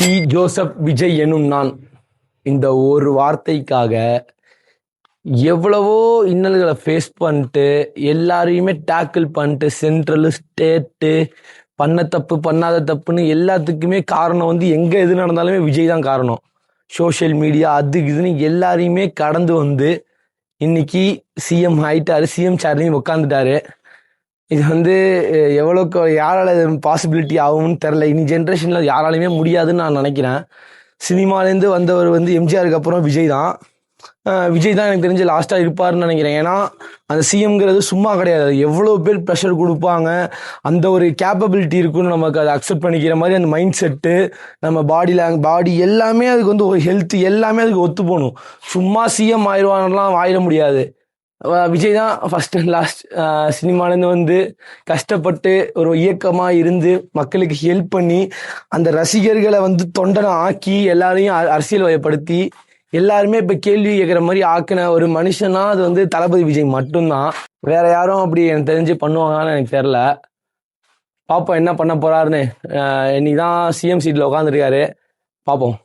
D Joseph Vijay எனும் நான் இந்த ஒரு வார்த்தைக்காக எவ்வளவோ இன்னல்களை ஃபேஸ் பண்ணிட்டு எல்லாரையுமே டேக்கிள் பண்ணிட்டு சென்ட்ரலு ஸ்டேட்டு பண்ண தப்பு பண்ணாத தப்புன்னு எல்லாத்துக்குமே காரணம் வந்து எங்கே எது நடந்தாலுமே விஜய் தான் காரணம். சோஷியல் மீடியா அது இதுன்னு எல்லாரையுமே கடந்து வந்து இன்னைக்கு சிஎம் ஆயிட்டாரு, சிஎம் சேர்லையும் உட்காந்துட்டாரு. இது வந்து எவ்வளோக்கு யாரால பாசிபிலிட்டி ஆகும்னு தெரில. இனி ஜென்ரேஷனில் யாராலையுமே முடியாதுன்னு நான் நினைக்கிறேன். சினிமாலேருந்து வந்தவர் வந்து எம்ஜிஆருக்கு அப்புறம் விஜய் தான். விஜய் தான் எனக்கு தெரிஞ்சு லாஸ்ட்டாக இருப்பார்னு நினைக்கிறேன். ஏன்னா அந்த சிஎம்ங்கிறது சும்மா கிடையாது. எவ்வளோ பேர் ப்ரெஷர் கொடுப்பாங்க, அந்த ஒரு கேப்பபிலிட்டி இருக்குன்னு நமக்கு அதை அக்செப்ட் பண்ணிக்கிற மாதிரி அந்த மைண்ட் செட்டு, நம்ம பாடி எல்லாமே அதுக்கு வந்து ஒரு ஹெல்த் எல்லாமே அதுக்கு ஒத்து போகணும். சும்மா சிஎம் ஆயிடுவானலாம் ஆயிட முடியாது. விஜய் தான் ஃபஸ்ட் அண்ட் லாஸ்ட் சினிமாலேருந்து வந்து கஷ்டப்பட்டு ஒரு இயக்கமாக இருந்து மக்களுக்கு ஹெல்ப் பண்ணி அந்த ரசிகர்களை வந்து தொண்டனை ஆக்கி எல்லாரையும் அரசியல் வயப்படுத்தி எல்லாருமே இப்போ கேள்வி கேட்குற மாதிரி ஆக்கின ஒரு மனுஷனா அது வந்து தளபதி விஜய் மட்டும்தான். வேற யாரும் அப்படி எனக்கு தெரிஞ்சு பண்ணுவாங்கன்னு எனக்கு தெரில. பார்ப்போம் என்ன பண்ண போறாருன்னு. இன்னைக்கு தான் சிஎம் சீட்டில் உட்காந்துருக்காரு, பார்ப்போம்.